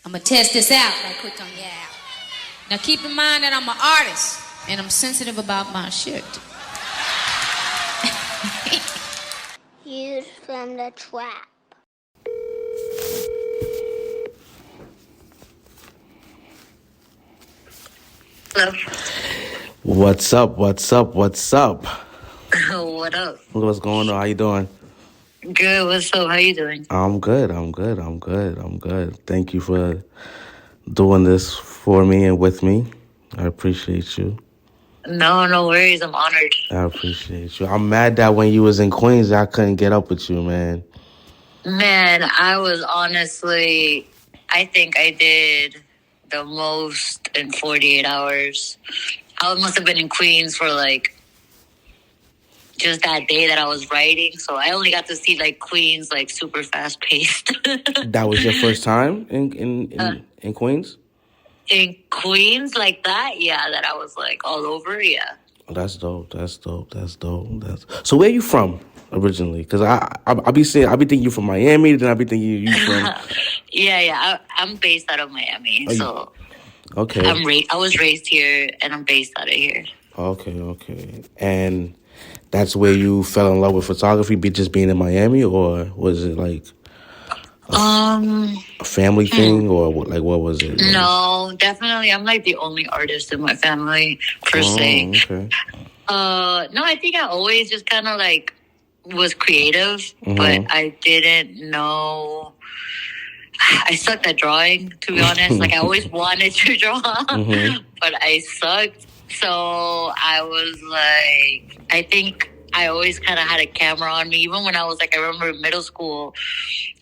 I'm going to test this out right quick on your app. Now keep in mind that I'm an artist and I'm sensitive about my shit. Views from the trap. Hello. What's up? What's up? What's up? What up? What's going on? How you doing? Good. What's up? How you doing? I'm good. Thank you for doing this for me and with me. I appreciate you. No worries. I'm honored. I appreciate you. I'm mad that when you was in Queens, I couldn't get up with you, man. Man, I was honestly, I think I did the most in 48 hours. I must have been in Queens for like just that day that I was writing. So I only got to see like Queens like super fast paced. That was your first time in Queens? In Queens like that? Yeah, that I was like all over, yeah. Oh, that's dope. So where you from originally? Because I be thinking you from Miami, then I be thinking you from. Yeah. I'm based out of Miami, so okay. I was raised here, and I'm based out of here. Okay. And that's where you fell in love with photography, just being in Miami, or was it like a family thing, or what was it? No, definitely. I'm like the only artist in my family, per se. Okay. No, I think I always just kind of like was creative, but I didn't know. I sucked at drawing, to be honest. Like I always wanted to draw, but I sucked. So I was like, I think I always kind of had a camera on me. Even when I was like, I remember in middle school,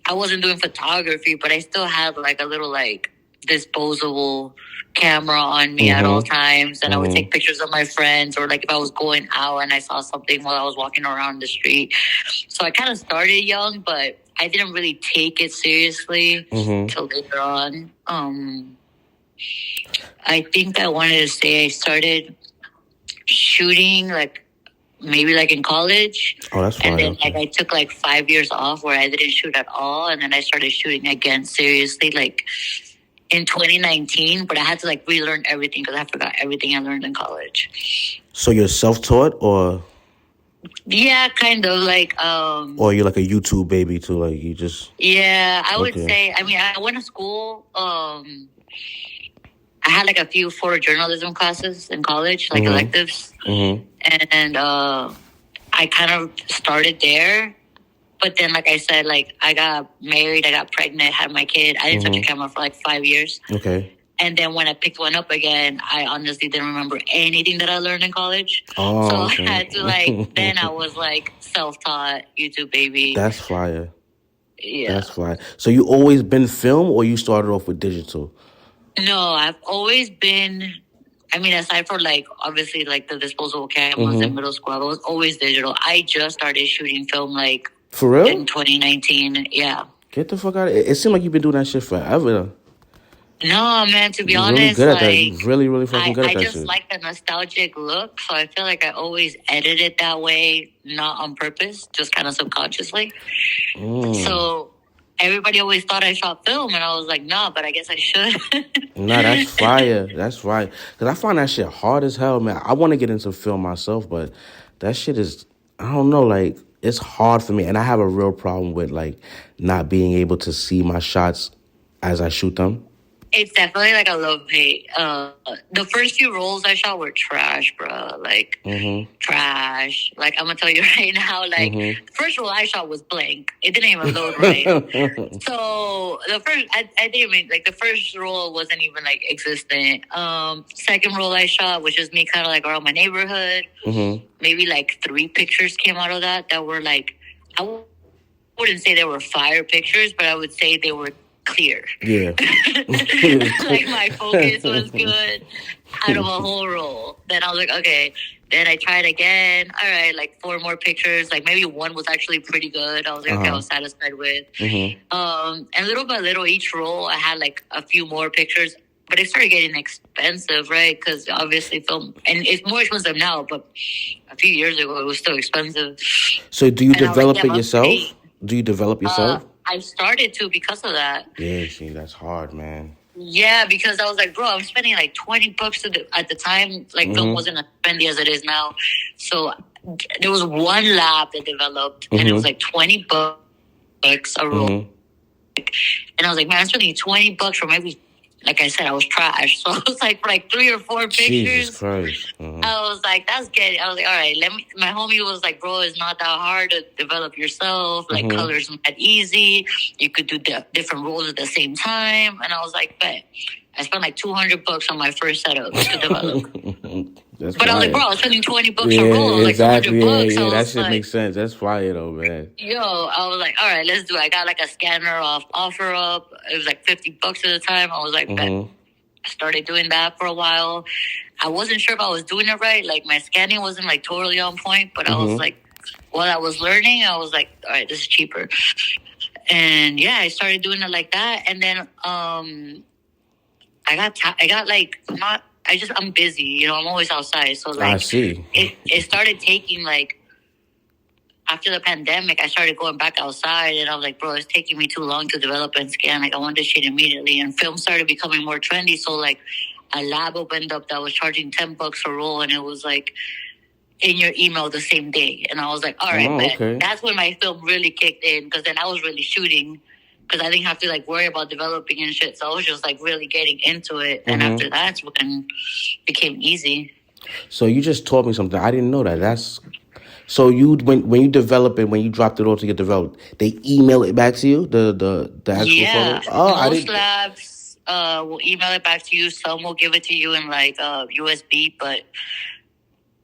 I wasn't doing photography, but I still had like a little like disposable camera on me at all times. And I would take pictures of my friends, or like if I was going out and I saw something while I was walking around the street. So I kind of started young, but I didn't really take it seriously till later on. I think I wanted to say I started shooting like maybe like in college. Oh, that's fine. And then like I took like 5 years off where I didn't shoot at all, and then I started shooting again seriously like in 2019. But I had to like relearn everything because I forgot everything I learned in college. So you're self-taught, or? Yeah, kind of like. Or you're like a YouTube baby too, like you just. Yeah, I would say. I mean, I went to school. I had like a few photojournalism classes in college, like electives. And I kind of started there. But then, like I said, like I got married, I got pregnant, had my kid. I didn't touch a camera for like 5 years. Okay. And then when I picked one up again, I honestly didn't remember anything that I learned in college. Oh, so okay. I had to like, then I was like self-taught YouTube baby. That's fire. Yeah. That's fire. So you always been film, or you started off with digital? No, I've always been, I mean, aside from like, obviously like the disposable cameras in middle school, I was always digital. I just started shooting film like. For real? In 2019, yeah. Get the fuck out of it. It seemed like you've been doing that shit forever though. No, man, to be You're honest, really good like, at that. Really fucking good at that I shit. just like the nostalgic look, so I feel like I always edit it that way, not on purpose, just kind of subconsciously. So everybody always thought I shot film, and I was like, nah, but I guess I should. Nah, that's fire. That's fire. Because I find that shit hard as hell, man. I want to get into film myself, but that shit is, I don't know, like, it's hard for me. And I have a real problem with, like, not being able to see my shots as I shoot them. It's definitely like a love-hate. The first few rolls I shot were trash, bro. Like, trash. Like, I'm going to tell you right now, like, the first roll I shot was blank. It didn't even load right. So, I think, like, the first roll wasn't even, like, existent. Second roll I shot was just me kind of, like, around my neighborhood. Maybe, like, 3 pictures came out of that were, like, I wouldn't say they were fire pictures, but I would say they were clear. Yeah. Like my focus was good out of a whole roll. Then I was like, okay. Then I tried again. All right, like 4 more pictures. Like maybe one was actually pretty good. I was like, okay, I was satisfied with. And little by little, each roll, I had like a few more pictures. But it started getting expensive, right? Because obviously film, and it's more expensive now, but a few years ago, it was still expensive. So do you develop it yourself? Do you develop yourself? I started to because of that. Yeah, see, that's hard, man. Yeah, because I was like, bro, I'm spending like $20 at the time. Like, film wasn't as trendy as it is now. So there was one lab that developed, and it was like $20 a roll. And I was like, man, I'm spending $20 for maybe, like I said, I was trash. So I was like, for like 3 or 4 pictures. Jesus Christ. I was like, that's good. I was like, all right, my homie was like, bro, it's not that hard to develop yourself. Like, colors not that easy. You could do different roles at the same time. And I was like, bet. I spent like $200 on my first setup to develop. But I was like, bro, I was spending $20 a roll. Exactly. Like $200. Yeah, that shit makes sense. That's fire though, man. Yo, I was like, all right, let's do it. I got like a scanner off OfferUp. It was like $50 at the time. I was like, bet. I started doing that for a while. I wasn't sure if I was doing it right. Like, my scanning wasn't like totally on point, but I was like, while I was learning, I was like, all right, this is cheaper. And yeah, I started doing it like that. And then I'm busy, you know, I'm always outside. So like, I see. It started taking like, after the pandemic, I started going back outside, and I was like, bro, it's taking me too long to develop and scan. Like, I want this shit immediately. And film started becoming more trendy. So like, a lab opened up that was charging $10 a roll, and it was like in your email the same day. And I was like, all right, man. That's when my film really kicked in, because then I was really shooting, because I didn't have to like worry about developing and shit. So I was just like really getting into it. And after that's when it became easy. So you just taught me something. I didn't know that. So you when you develop it, when you dropped it all to get developed, they email it back to you, the actual photo? Oh, most labs will email it back to you. Some will give it to you in like USB, but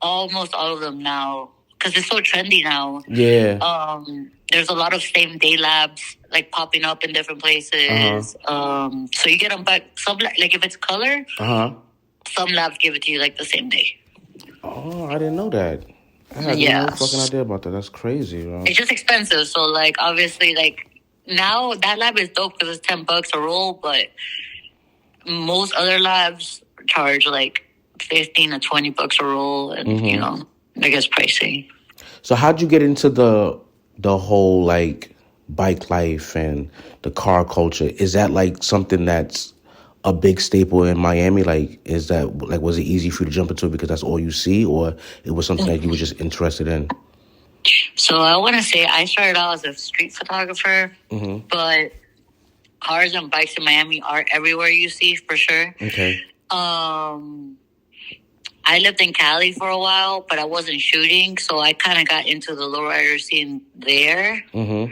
almost all of them now, because it's so trendy now. Yeah. There's a lot of same day labs like popping up in different places. So you get them back. Some like if it's color, some labs give it to you like the same day. Oh, I didn't know that. I had no fucking idea about that. That's crazy, bro. It's just expensive. So like, obviously, like now that lab is dope because it's $10 a roll, but most other labs charge like $15 to $20 a roll, and you know, it gets pricey. So how'd you get into the whole like bike life and the car culture? Is that like something that's a big staple in Miami? Like, is that like, was it easy for you to jump into it because that's all you see, or it was something that you were just interested in? So I want to say I started out as a street photographer, but cars and bikes in Miami are everywhere you see, for sure. Okay. I lived in Cali for a while, but I wasn't shooting, so I kind of got into the lowrider scene there. But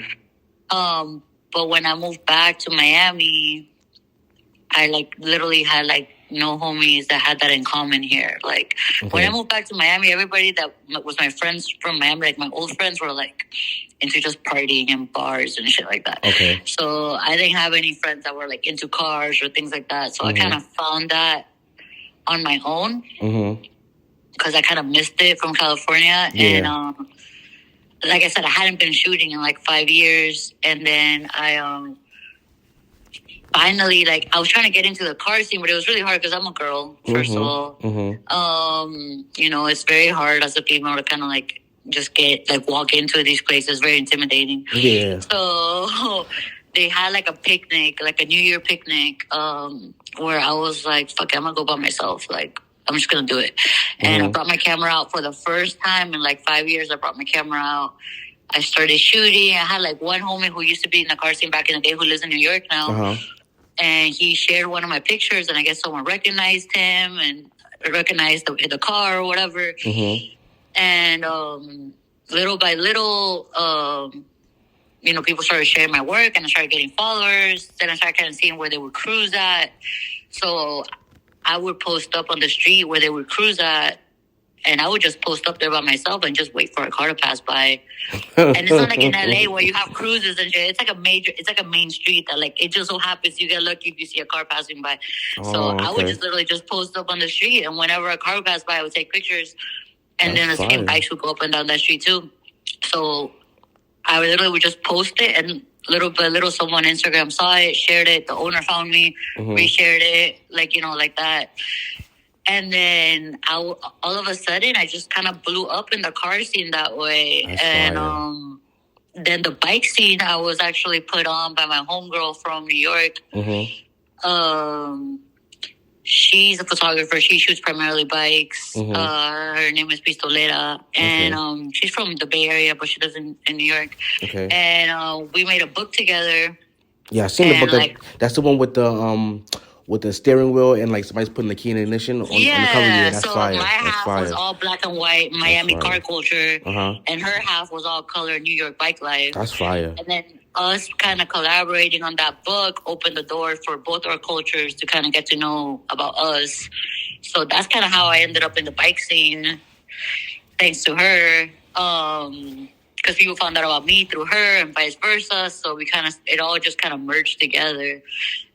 when I moved back to Miami, I like literally had like no homies that had that in common here. Like when I moved back to Miami, everybody that was my friends from Miami, like my old friends, were like into just partying and bars and shit like that. Okay. So I didn't have any friends that were like into cars or things like that. So I kind of found that on my own because I kind of missed it from California. Yeah. And like I said, I hadn't been shooting in like 5 years, and then I finally, like, I was trying to get into the car scene, but it was really hard because I'm a girl, first of all. You know, it's very hard as a female to kind of, like, just walk into these places. Very intimidating. Yeah. So they had, like, a picnic, like a New Year picnic, where I was like, fuck it, I'm going to go by myself. Like, I'm just going to do it. And I brought my camera out for the first time in, like, 5 years. I brought my camera out. I started shooting. I had, like, one homie who used to be in the car scene back in the day who lives in New York now. And he shared one of my pictures, and I guess someone recognized him and recognized the car or whatever. And little by little, you know, people started sharing my work, and I started getting followers. Then I started kind of seeing where they would cruise at. So I would post up on the street where they would cruise at, and I would just post up there by myself and just wait for a car to pass by. And it's not like in LA where you have cruises and shit. It's like a main street that, like, it just so happens you get lucky if you see a car passing by. I would just literally just post up on the street, and whenever a car would pass by, I would take pictures. And then the same bikes would go up and down that street too. So I literally would just post it, and little by little, someone on Instagram saw it, shared it. The owner found me, reshared it, like, you know, like that. And then all of a sudden, I just kind of blew up in the car scene that way. That's and then the bike scene, I was actually put on by my homegirl from New York. She's a photographer. She shoots primarily bikes. Her name is Pistolera. And she's from the Bay Area, but she lives in New York. Okay. And we made a book together. Yeah, I seen the book. That's the one with the steering wheel and like somebody's putting the key in the ignition on the cover. Yeah, that's so fire. My half was all black and white Miami car culture, and her half was all color New York bike life. That's fire. And then us kind of collaborating on that book opened the door for both our cultures to kind of get to know about us. So that's kind of how I ended up in the bike scene, thanks to her. Because people found out about me through her and vice versa. So it all just kind of merged together.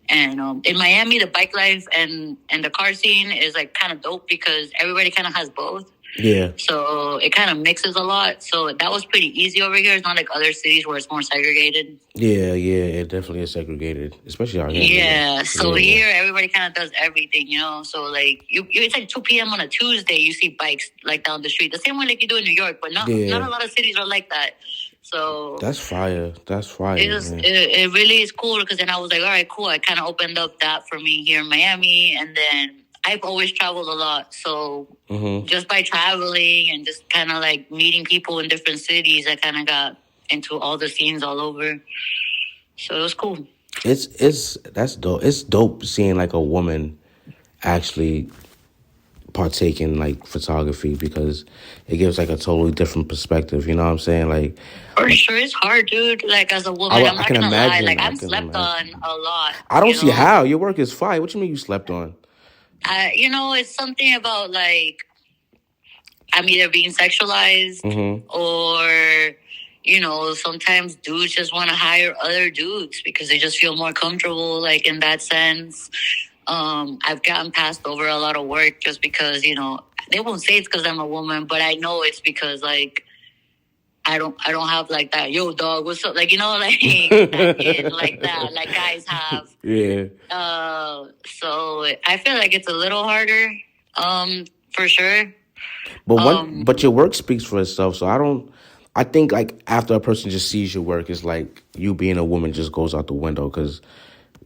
And in Miami, the bike life and the car scene is like kind of dope because everybody kind of has both. Yeah. So it kind of mixes a lot. So that was pretty easy over here. It's not like other cities where it's more segregated. Yeah, it definitely is segregated, especially out here. Yeah, so here everybody kind of does everything, So like it's like 2 p.m. on a Tuesday, you see bikes like down the street, the same way like you do in New York, but not a lot of cities are like that. So that's fire. It really is cool because then I was like, all right, cool. I kind of opened up that for me here in Miami, and then I've always traveled a lot. So just by traveling and just kind of like meeting people in different cities, I kind of got into all the scenes all over. So it was cool. That's dope. It's dope seeing like a woman actually partake in like photography because it gives like a totally different perspective. You know what I'm saying? Like for sure, it's hard, dude. Like as a woman, I'm not gonna lie. Like I'm slept on a lot. I don't see how your work is fire. What you mean you slept on? It's something about like I'm either being sexualized or sometimes dudes just want to hire other dudes because they just feel more comfortable, like in that sense. I've gotten passed over a lot of work just because, they won't say it's because I'm a woman, but I know it's because like I don't have like that, yo dog, what's up? Like, like that like that, like guys have. Yeah. So I feel like it's a little harder, for sure. But your work speaks for itself, so I think like after a person just sees your work, it's like you being a woman just goes out the window because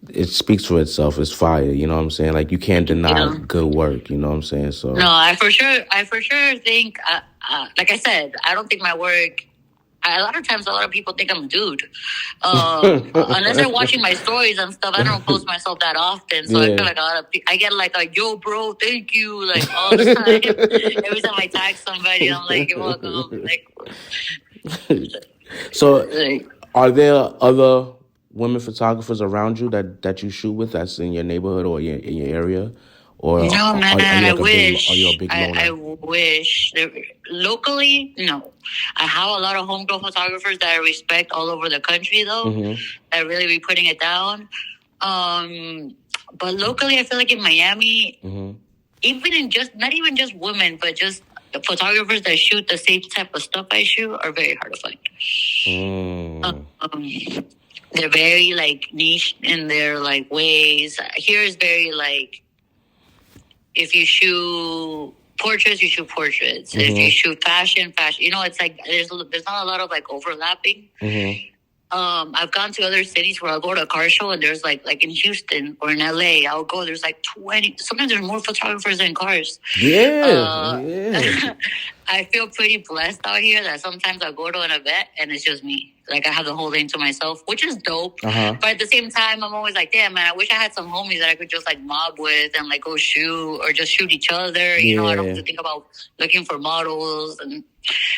it speaks for itself. It's fire. You know what I'm saying? Like you can't deny good work. You know what I'm saying? So no, I for sure think. Like I said, I don't think my work. A lot of people think I'm a dude. Unless they're watching my stories and stuff, I don't post myself that often. So I feel like I get like a yo, bro, thank you, like all the time. Every time I tag somebody, I'm like, you're welcome. Like, so, are there other women photographers around you that you shoot with that's in your neighborhood or in your area? Or no, man, I wish. Are you a big loner? I wish. Locally, no. I have a lot of homegirl photographers that I respect all over the country, though, that really be putting it down. But locally, I feel like in Miami, even in not even just women, but just the photographers that shoot the same type of stuff I shoot are very hard to find. They're very, like, niche in their, like, ways. Here is very, like, if you shoot portraits, you shoot portraits. If you shoot fashion. It's like there's not a lot of like overlapping. I've gone to other cities where I'll go to a car show and there's like in Houston or in LA, I'll go. There's like 20. Sometimes there's more photographers than cars. Yeah. I feel pretty blessed out here that sometimes I go to an event and it's just me. Like I have the whole thing to myself, which is dope. But at the same time, I'm always like, damn, man, I wish I had some homies that I could just like mob with and like go shoot or just shoot each other. I don't have to think about looking for models. And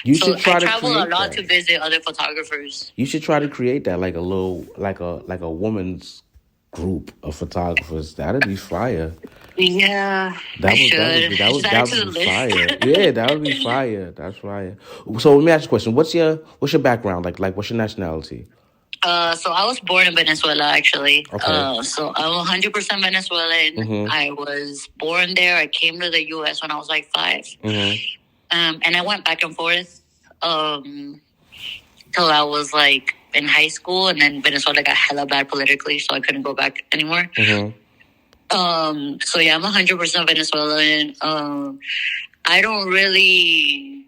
I travel a lot to visit other photographers. You should try to create that, like a little, like a woman's group of photographers. That'd be fire. Yeah, I should. That would be fire. Yeah, that would be fire. That's fire. So let me ask you a question. What's your background? Like what's your nationality? So I was born in Venezuela, actually. Okay. So I'm 100% Venezuelan. I was born there. I came to the U.S. when I was like 5. And I went back and forth till I was like in high school, and then Venezuela got hella bad politically, so I couldn't go back anymore. So yeah, I'm 100% Venezuelan. I don't really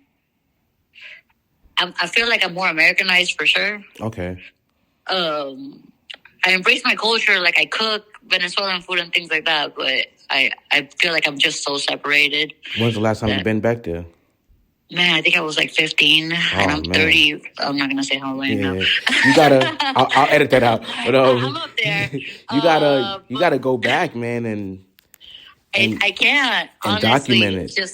I feel like I'm more Americanized for sure. Okay. I embrace my culture, like I cook Venezuelan food and things like that, but I feel like I'm just so separated. When's the last time you've been back there? Man, I think I was like 15, and I'm 30. I'm not gonna say how old I am now. You gotta. I'll edit that out. But I'm up there. you gotta go back, man, and I can't. And Honestly, document it.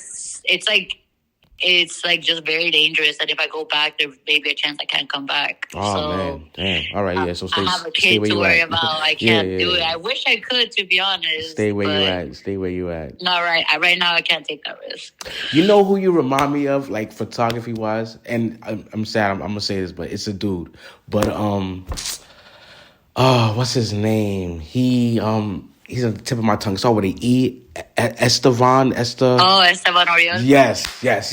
it's like just very dangerous. And if I go back, there may be a chance I can't come back. Oh so, man, damn. All right, yeah. So I have a kid to worry about. I can't do it. I wish I could, to be honest. Stay where you at. Stay where you at. No, right now I can't take that risk. You know who you remind me of, like photography wise, and I'm sad I'm gonna say this, but it's a dude. But what's his name? He's on the tip of my tongue. It's all with an E. Esteban. Oh, Esteban Oriol. Yes. That's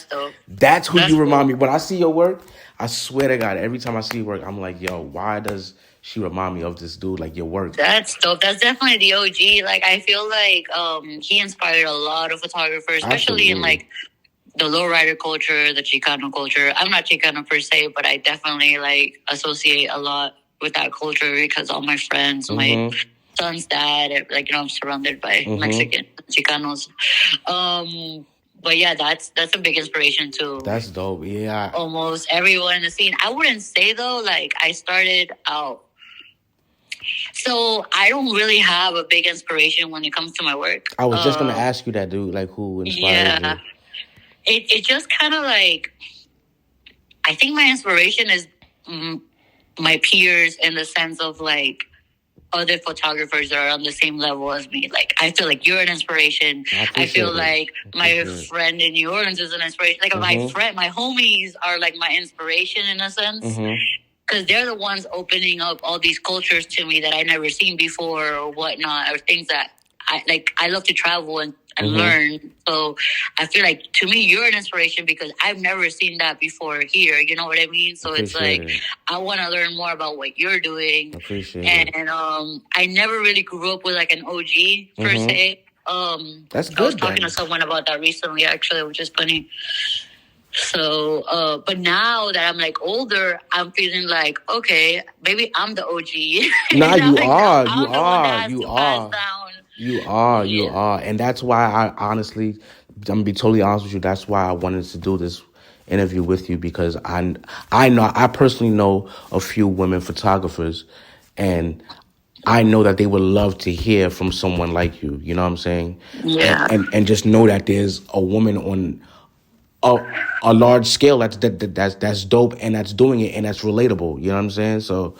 dope. That's who you remind me. When I see your work, I swear to God, every time I see your work, I'm like, yo, why does she remind me of this dude? Like your work. That's dope. That's definitely the OG. Like I feel like he inspired a lot of photographers, especially in like the lowrider culture, the Chicano culture. I'm not Chicano per se, but I definitely like associate a lot with that culture because all my friends, my son's dad, like, I'm surrounded by Mexican Chicanos. But yeah, that's a big inspiration too. That's dope. Yeah. Almost everyone in the scene. I wouldn't say though, like I started out. So I don't really have a big inspiration when it comes to my work. I was just gonna ask you that, dude. Like who inspired you? It just kind of like, I think my inspiration is my peers in the sense of like other photographers that are on the same level as me. Like I feel like you're an inspiration. I feel like my friend in New Orleans is an inspiration. Like my homies are like my inspiration in a sense. Because they're the ones opening up all these cultures to me that I never seen before or whatnot, or things that I love to travel and learn. So I feel like to me, you're an inspiration because I've never seen that before here. You know what I mean? So it's like, I want to learn more about what you're doing. And I never really grew up with like an OG per se. That's good. I was talking to someone about that recently, actually, which is funny. So, but now that I'm like older, I'm feeling like, okay, maybe I'm the OG. Nah, you are. You are. And that's why I honestly, I'm going to be totally honest with you. That's why I wanted to do this interview with you, because I personally know a few women photographers, and I know that they would love to hear from someone like you. You know what I'm saying? Yeah. And just know that there's a woman on a large scale that's dope, and that's doing it, and that's relatable. You know what I'm saying? So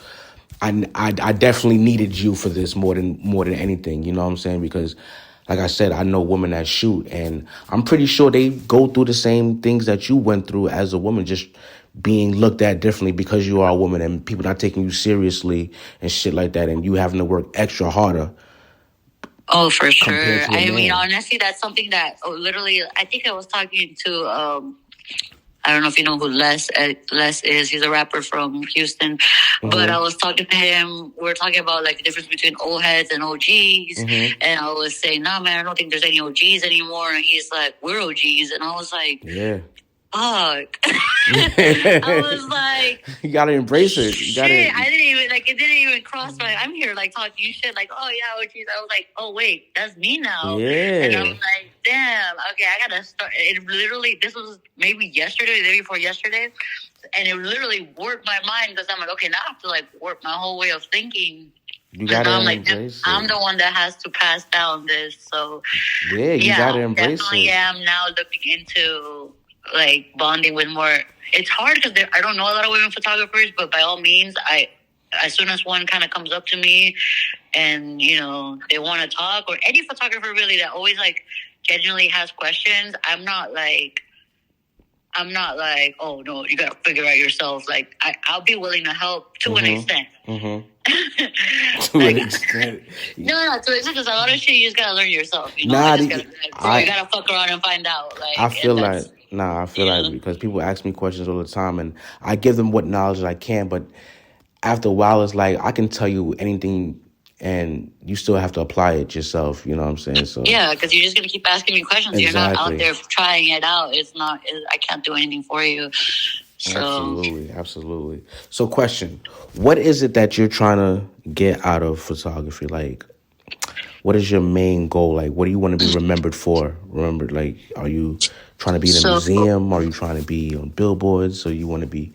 I definitely needed you for this more than anything. You know what I'm saying? Because like I said, I know women that shoot, and I'm pretty sure they go through the same things that you went through as a woman, just being looked at differently because you are a woman and people not taking you seriously and shit like that, and you having to work extra harder. Oh, for sure. I mean, honestly, that's something that literally, I think I was talking to, I don't know if you know who Les is. He's a rapper from Houston. But I was talking to him. We were talking about like the difference between old heads and OGs. And I was saying, nah, man, I don't think there's any OGs anymore. And he's like, we're OGs. And I was like, yeah. Fuck. I was like, you gotta embrace it. It didn't even cross my, I'm here like talking shit like, oh yeah, OGs. I was like, oh wait, that's me now. Yeah. And I'm like, damn, okay, I gotta start. It literally, this was maybe yesterday, the day before yesterday. And it literally warped my mind because I'm like, okay, now I have to like warp my whole way of thinking. You gotta embrace it. I'm the one that has to pass down this. So yeah, you gotta embrace it. Definitely am now looking into like bonding with more. It's hard because I don't know a lot of women photographers, but by all means, as soon as one kind of comes up to me and, they want to talk, or any photographer really that always like genuinely has questions, I'm not like, oh no, you got to figure out yourself. Like I'll be willing to help to an extent. To an extent. No, to an extent, because a lot of shit you just got to learn yourself. You gotta fuck around and find out. Like, I feel like because people ask me questions all the time, and I give them what knowledge I can, but after a while, it's like I can tell you anything and you still have to apply it yourself. You know what I'm saying? So yeah, because you're just gonna keep asking me questions. Exactly. You're not out there trying it out. I can't do anything for you. So. Absolutely. So, question: what is it that you're trying to get out of photography? Like, what is your main goal? Like, what do you want to be remembered for? Like, are you trying to be in a museum? Are you trying to be on billboards? Or you want to be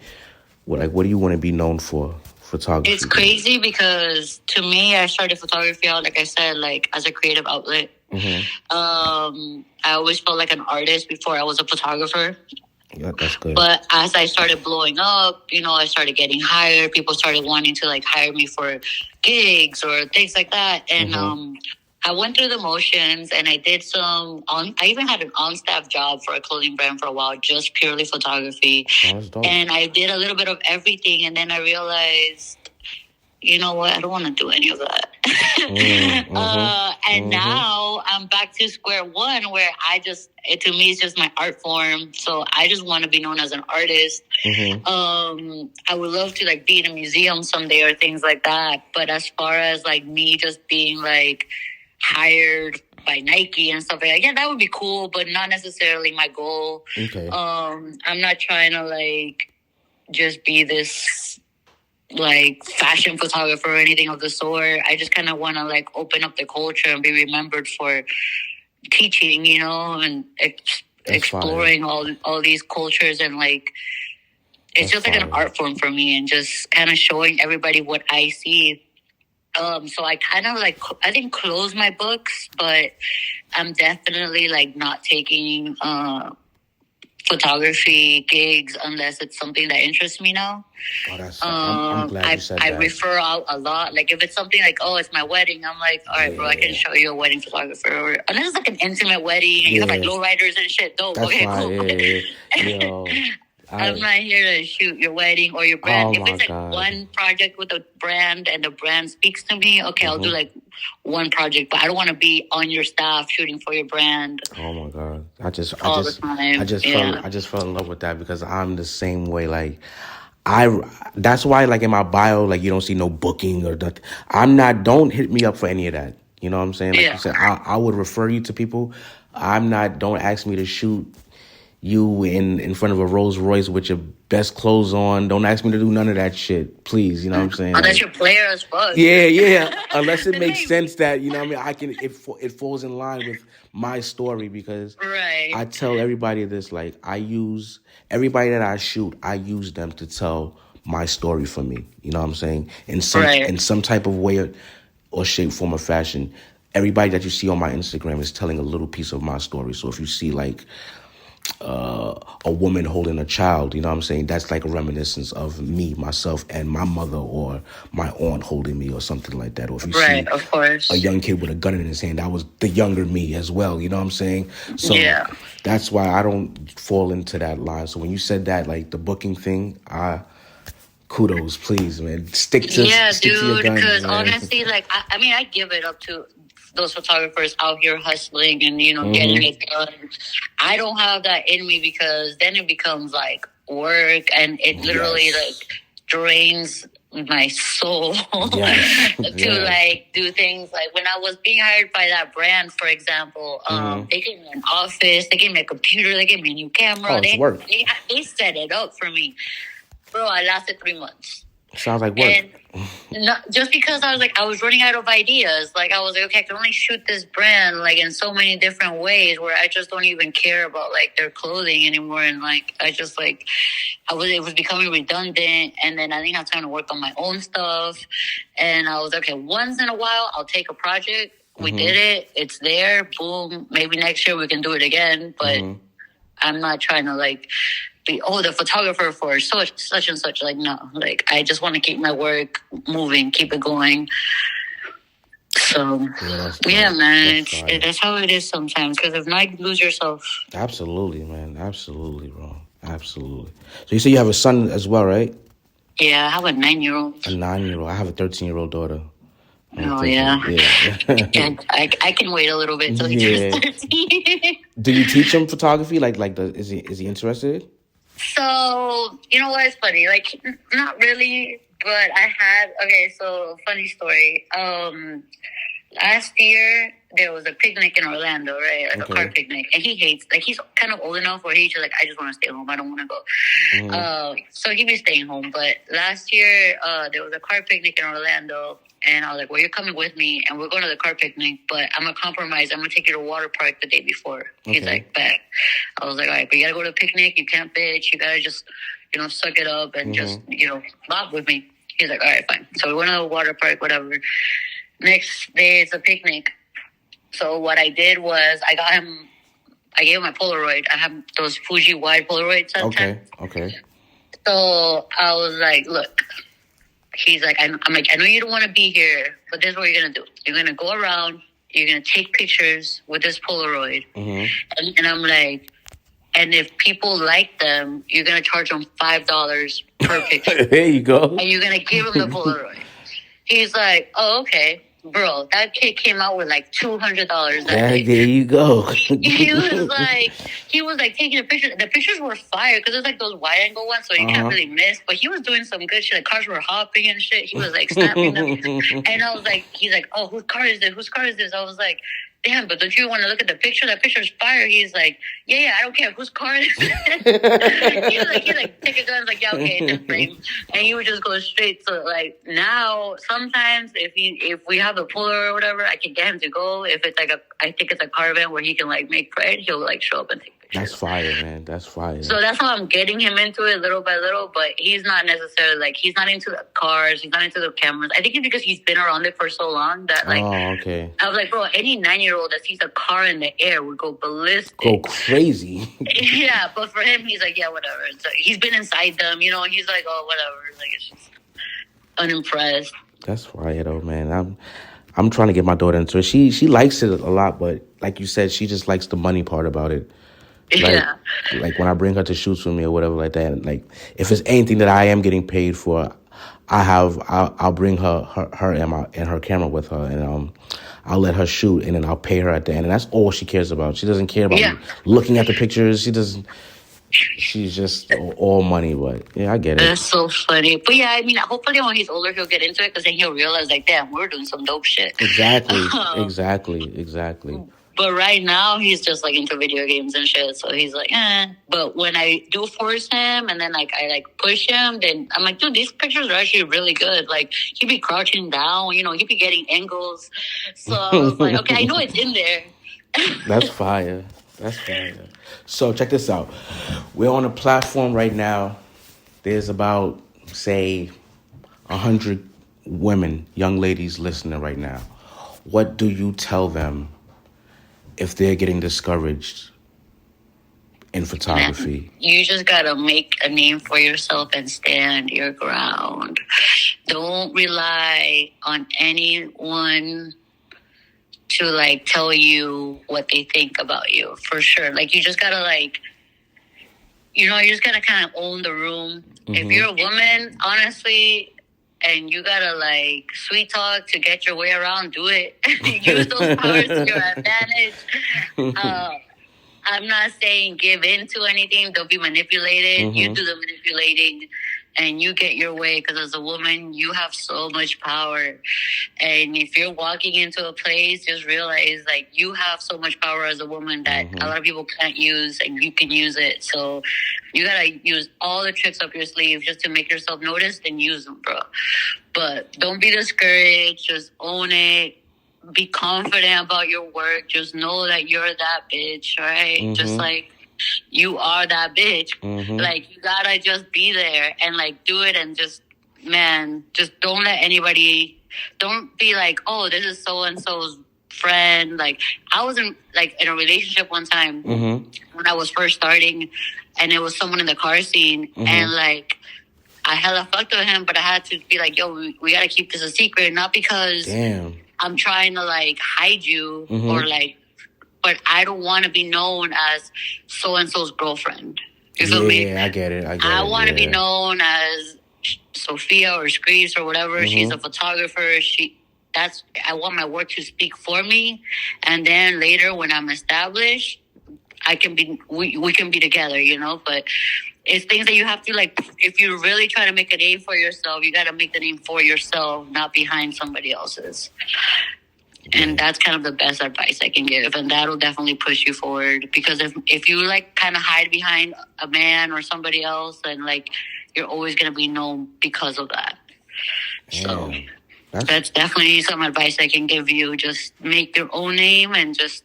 what do you want to be known for? Photography. It's crazy because to me, I started photography out, like I said, like as a creative outlet. Mm-hmm. I always felt like an artist before I was a photographer. Yeah, that's good. But as I started blowing up, I started getting hired. People started wanting to like hire me for gigs or things like that. And I went through the motions, and I did I even had an on-staff job for a clothing brand for a while, just purely photography. And I did a little bit of everything, and then I realized, you know what? I don't want to do any of that. And now I'm back to square one, where to me, it's just my art form. So I just want to be known as an artist. I would love to like be in a museum someday or things like that. But as far as like me just being like hired by Nike and stuff like that, yeah, that would be cool, but not necessarily my goal. Okay. I'm not trying to like just be this like fashion photographer or anything of the sort. I just kind of want to like open up the culture and be remembered for teaching, and exploring all these cultures, and like it's just like an art form for me, and just kind of showing everybody what I see. So I kind of like, I didn't close my books, but I'm definitely like not taking photography gigs unless it's something that interests me now. I'm glad you said that. I refer out a lot. Like if it's something like, oh, it's my wedding, I'm like, all right, bro, I can show you a wedding photographer. Or unless it's like an intimate wedding and you have like lowriders and shit. Dope. That's okay, fine. cool. I'm not here to shoot your wedding or your brand. If it's like one project with a brand and the brand speaks to me, okay, I'll do like one project, but I don't want to be on your staff shooting for your brand. Oh my God. I just fell in love with that, because I'm the same way. Like that's why like in my bio, like you don't see no booking or nothing. Don't hit me up for any of that. You know what I'm saying? Like you said, I would refer you to people. Don't ask me to shoot you in front of a Rolls Royce with your best clothes on. Don't ask me to do none of that shit, please. You know what I'm saying? Unless you're player as fuck. Yeah. Unless it makes sense that, you know what I mean, it falls in line with my story, because I tell everybody this, like I use everybody that I shoot, I use them to tell my story for me. You know what I'm saying? In some type of way or shape, form, or fashion. Everybody that you see on my Instagram is telling a little piece of my story. So if you see like a woman holding a child, you know what I'm saying? That's like a reminiscence of me, myself, and my mother or my aunt holding me or something like that. Or if you see of course, a young kid with a gun in his hand, that was the younger me as well, you know what I'm saying? So that's why I don't fall into that line. So when you said that, like the booking thing, kudos, please, man. Stick to your guns, because man. honestly, like, I give it up to those photographers out here hustling and, getting it done. I don't have that in me, because then it becomes like work, and it literally like drains my soul to like do things. Like when I was being hired by that brand, for example, they gave me an office, they gave me a computer, they gave me a new camera. They set it up for me. Bro, I lasted 3 months. Sounds like work. And just because I was running out of ideas. Like I was like, okay, I can only shoot this brand like in so many different ways, where I just don't even care about like their clothing anymore. And like it was becoming redundant. And then I didn't have time to work on my own stuff. And I was okay, once in a while I'll take a project. We did it. It's there. Boom. Maybe next year we can do it again. But I'm not trying to like be the photographer for such and such. Like no, like I just want to keep my work moving, keep it going. So man, that's how it is sometimes. Because if not, you lose yourself. Absolutely, man. Absolutely, bro. Absolutely. So you say you have a son as well, right? Yeah, I have a 9-year-old. A 9-year-old. I have a 13-year-old daughter. Oh yeah. I can wait a little bit until he turns 13. Do you teach him photography? Is he interested? So, you know what? It's funny. Like, not really. But I had, okay, so funny story. Last year, there was a picnic in Orlando, right? Like a car picnic. And he hates, like, he's kind of old enough where he's just like, I just want to stay home. I don't want to go. So he'd be staying home. But last year, there was a car picnic in Orlando. And I was like, well, you're coming with me. And we're going to the car picnic. But I'm going to compromise. I'm going to take you to water park the day before. He's like, bet. I was like, all right, but you got to go to a picnic. You can't bitch. You got to just, suck it up and just, vibe with me. He's like, all right, fine. So we went to the water park, whatever. Next day, it's a picnic. So what I did was I gave him my Polaroid. I have those Fuji wide Polaroids sometimes. Okay. So I was like, look. He's like, I'm like, I know you don't want to be here, but this is what you're going to do. You're going to go around. You're going to take pictures with this Polaroid. And I'm like, and if people like them, you're going to charge them $5 per picture. There you go. And you're going to give him the Polaroid. He's like, oh, okay. Bro, that kid came out with like $200 that day. There you go. he was like taking a picture. The pictures were fire because it's like those wide angle ones, so you can't really miss. But he was doing some good shit. The cars were hopping and shit. He was like snapping them. And I was like, he's like, oh, whose car is this? Whose car is this? I was like, damn, but don't you want to look at the picture? That picture's fire. He's like, yeah, I don't care. Whose car is it? He's like, take a gun. Like, yeah, okay, it's in frame. And he would just go straight. So, like, now, sometimes, if we have a Polar or whatever, I can get him to go. If it's like I think it's a car event where he can, like, make pride, he'll, like, show up and take pictures. That's fire, man. That's fire. So that's how I'm getting him into it little by little, but he's not necessarily, like, he's not into the cars, he's not into the cameras. I think it's because he's been around it for so long that, like, I was like, bro, any 9-year-old that sees a car in the air would go ballistic. Go crazy. Yeah, but for him, he's like, yeah, whatever. So he's been inside them, he's like, oh, whatever. Like, it's just unimpressed. That's fire, though, man. I'm trying to get my daughter into it. She likes it a lot, but like you said, she just likes the money part about it. Like when I bring her to shoots with me or whatever like that, like if it's anything that I am getting paid for, I'll bring her and her camera with her, and I'll let her shoot, and then I'll pay her at the end, and that's all she cares about. She doesn't care about looking at the pictures. She's just all money, but yeah, I get it. That's so funny. But yeah, I mean, hopefully when he's older, he'll get into it because then he'll realize, like, damn, we're doing some dope shit. Exactly. But right now, he's just, like, into video games and shit. So he's like, eh. But when I do force him and then, like, I push him, then I'm like, dude, these pictures are actually really good. Like, he'd be crouching down, he'd be getting angles. So I was like, okay, I know it's in there. That's fire. So check this out. We're on a platform right now. There's about, say, 100 women, young ladies listening right now. What do you tell them if they're getting discouraged in photography? Man, you just gotta make a name for yourself and stand your ground. Don't rely on anyone to, like, tell you what they think about you, for sure. Like, you just gotta, like, you just gotta kind of own the room. If you're a woman, honestly, and you gotta, like, sweet talk to get your way around, do it. Use those powers to your advantage. I'm not saying give in to anything. Don't be manipulated. You do the manipulating and you get your way, because as a woman, you have so much power. And if you're walking into a place, just realize, like, you have so much power as a woman that a lot of people can't use, and you can use it. So you gotta use all the tricks up your sleeve just to make yourself noticed, and use them, bro. But don't be discouraged. Just own it. Be confident about your work. Just know that you're that bitch, right? Just, like, you are that bitch. Like, you gotta just be there and, like, do it, and just don't let anybody, don't be like, oh, this is so-and-so's friend. Like, I was in a relationship one time when I was first starting, and it was someone in the car scene, and, like, I hella fucked with him, but I had to be like, yo, we gotta keep this a secret, not because I'm trying to, like, hide you or, like, but I don't want to be known as so-and-so's girlfriend. You feel me? Yeah, I get it. I want to be known as Sophia or Skreefs or whatever. She's a photographer. I want my work to speak for me. And then later when I'm established, we can be together, But it's things that you have to like. If you're really trying to make a name for yourself, you got to make the name for yourself, not behind somebody else's. And that's kind of the best advice I can give, and that'll definitely push you forward. Because if you like kind of hide behind a man or somebody else, then like you're always gonna be known because of that. So that's definitely some advice I can give you. Just make your own name and just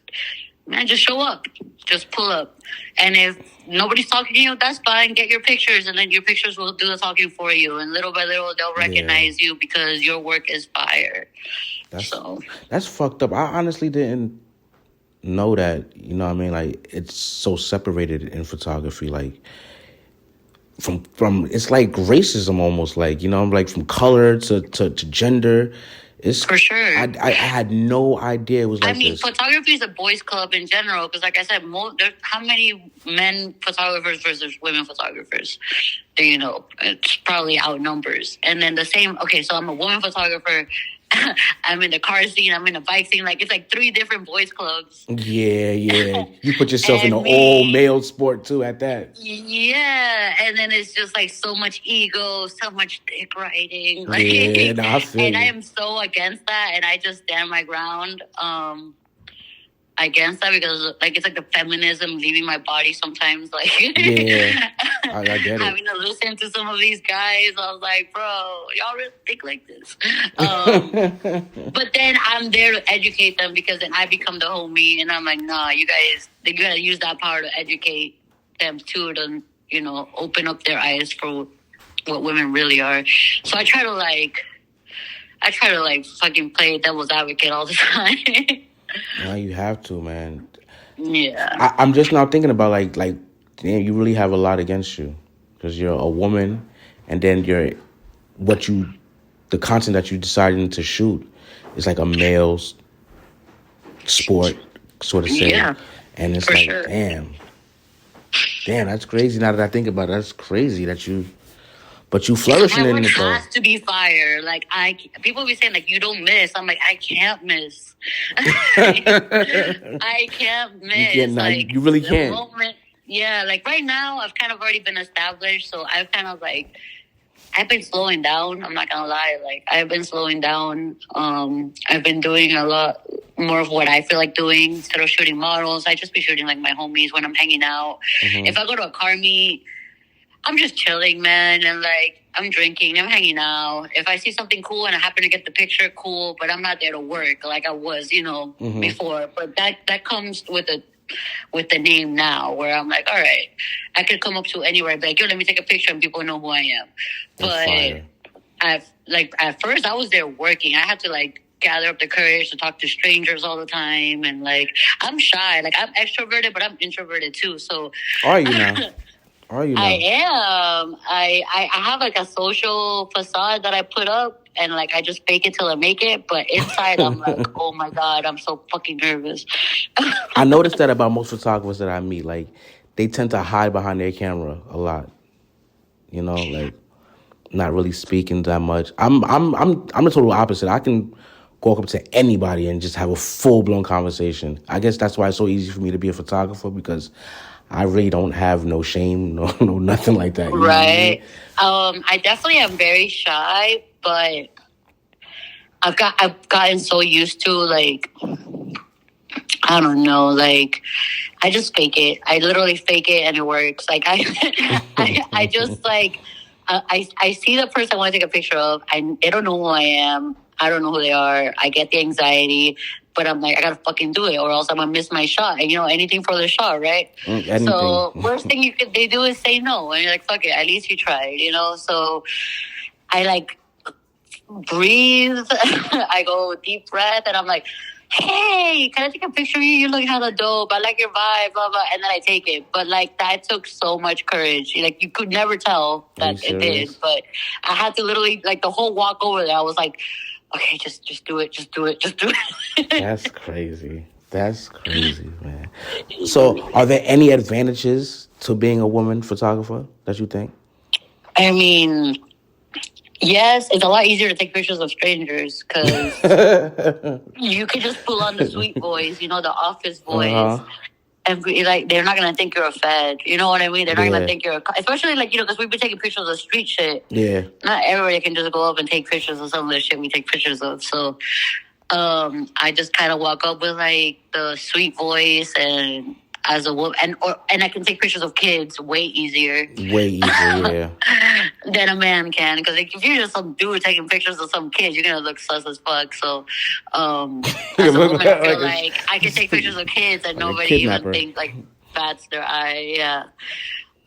show up. Just pull up. And if nobody's talking to you, that's fine. Get your pictures, and then your pictures will do the talking for you. And little by little, they'll recognize you because your work is fire. That's fucked up. I honestly didn't know that. You know what I mean? Like, it's so separated in photography. Like, from it's like racism almost. Like, you know, like from color to gender. It's for sure. I had no idea it was like this. Photography is a boys' club in general because, like I said, how many men photographers versus women photographers do you know? It's probably outnumbers. And then the same. Okay, so I'm a woman photographer. I'm in the car scene. I'm in the bike scene. Like, it's like 3 different boys' clubs. Yeah. You put yourself in an all-male sport, too, at that. Yeah. And then it's just, like, so much ego, so much dick riding. Like, I feel and I am so against that, and I just stand my ground against that because, like, it's like the feminism leaving my body sometimes. Like, yeah, I get it. Having to listen to some of these guys, I was like, bro, y'all really think like this? But then I'm there to educate them because then I become the homie, and I'm like, nah, you guys, they gotta use that power to educate them too, to, you know, open up their eyes for what women really are. So I try to fucking play devil's advocate all the time. No, you have to, man. Yeah. I'm just now thinking about like, damn, you really have a lot against you because you're a woman, and then the content that you decided to shoot is like a male's sport, sort of thing. Yeah. And it's for like, sure. damn, that's crazy. Now that I think about it, that's crazy that you. But you flourishing in it, though. It has to be fire. Like, people be saying, like, you don't miss. I'm like, I can't miss. I can't miss. You really can't. Like, right now, I've kind of already been established, so I've kind of, like, I've been slowing down. I'm not going to lie. Like, I've been slowing down. I've been doing a lot more of what I feel like doing. Instead of shooting models, I just be shooting, like, my homies when I'm hanging out. Mm-hmm. If I go to a car meet, I'm just chilling, man, and, like, I'm drinking, I'm hanging out. If I see something cool and I happen to get the picture, cool, but I'm not there to work like I was, you know, mm-hmm. before. But that comes with the name now, where I'm like, all right, I could come up to anywhere and be like, yo, let me take a picture, and people know who I am. But at first, I was there working. I had to, like, gather up the courage to talk to strangers all the time, and, like, I'm shy. Like, I'm extroverted, but I'm introverted, too, so... Are you now? Are you now? I am. I have, like, a social facade that I put up, and, like, I just fake it till I make it. But inside, I'm like, oh, my God, I'm so fucking nervous. I noticed that about most photographers that I meet. Like, they tend to hide behind their camera a lot. You know, like, not really speaking that much. I'm the total opposite. I can walk up to anybody and just have a full-blown conversation. I guess that's why it's so easy for me to be a photographer, because I really don't have no shame, no nothing like that. Right. I definitely am very shy, but I've gotten so used to, like, I don't know, like, I just fake it. I literally fake it and it works. Like, I just, like, I see the person I want to take a picture of. They don't know who I am. I don't know who they are. I get the anxiety. But I'm like, I gotta fucking do it, or else I'm gonna miss my shot. And, you know, anything for the shot, right? Anything. So worst thing they do is say no, and you're like, fuck it, at least you tried, you know. So I, like, breathe. I go deep breath, and I'm like, hey, can I take a picture of you? You look hella dope. I like your vibe, blah blah. And then I take it. But, like, that took so much courage. Like, you could never tell that it did. But I had to literally, like, the whole walk over there, I was like, okay, just do it. That's crazy. That's crazy, man. So, are there any advantages to being a woman photographer that you think? I mean, yes, it's a lot easier to take pictures of strangers because you can just pull on the sweet voice, you know, the office voice. Uh-huh. like they're not gonna think you're a fed. You know what I mean? They're not Yeah. gonna think you're especially like, you know, because we've been taking pictures of street shit. Yeah. Not everybody can just go up and take pictures of some of the shit we take pictures of. So I just kind of walk up with like the sweet voice and as a woman, and I can take pictures of kids way easier. Way easier, yeah. Than a man can, because like, if you're just some dude taking pictures of some kids, you're gonna look sus as fuck. So, as a woman, I feel like I can take pictures of kids and nobody even think like bats their eye. Yeah.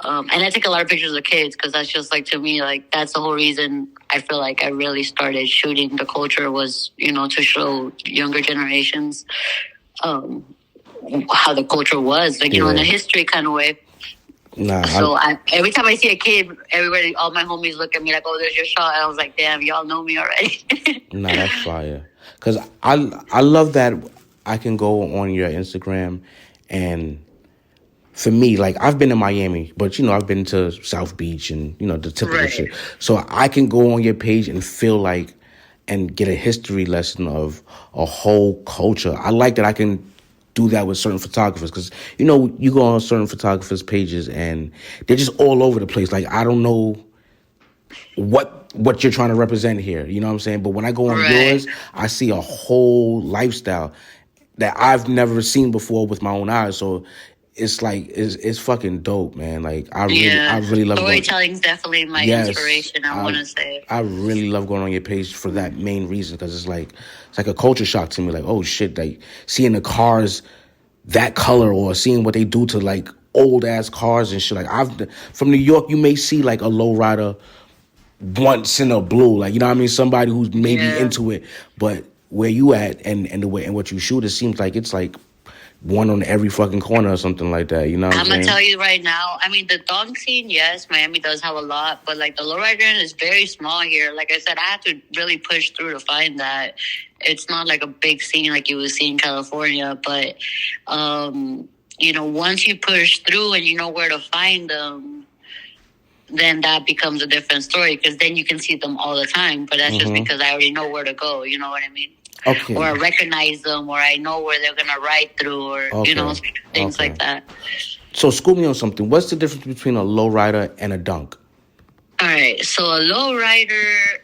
And I take a lot of pictures of kids because that's just like, to me, like that's the whole reason I feel like I really started shooting the culture was, you know, to show younger generations how the culture was, like, you know, in a history kind of way. Nah. So every time I see a kid, everybody, all my homies look at me like, "Oh, there's your shot." And I was like, "Damn, y'all know me already." Nah, that's fire. Because I love that I can go on your Instagram, and for me, like, I've been to Miami, but, you know, I've been to South Beach and, you know, the typical shit. So I can go on your page and feel like, and get a history lesson of a whole culture. I like that I can do that with certain photographers, because, you know, you go on certain photographers' pages and they're just all over the place. Like, I don't know what you're trying to represent here, you know what I'm saying? But when I go on yours, I see a whole lifestyle that I've never seen before with my own eyes. So it's like it's fucking dope, man. Like I really love storytelling's definitely my inspiration. I want to say I really love going on your page for that main reason, because it's like a culture shock to me. Like, oh shit, like seeing the cars that color, or seeing what they do to like old ass cars and shit. Like from New York, you may see like a lowrider once in a blue, like, you know what I mean, somebody who's maybe into it, but where you at and the way and what you shoot, it seems like it's like one on every fucking corner or something like that, you know what I'm saying? I'm gonna tell you right now, I mean, the dog scene, yes, Miami does have a lot, but like the lowrider is very small here. Like I said, I had to really push through to find that. It's not like a big scene like you would see in California, but you know, once you push through and you know where to find them, then that becomes a different story, because then you can see them all the time. But that's just because I already know where to go, you know what I mean? Okay. Or I recognize them, or I know where they're gonna ride through, or you know, things like that. So school me on something. What's the difference between a lowrider and a dunk? All right, so a lowrider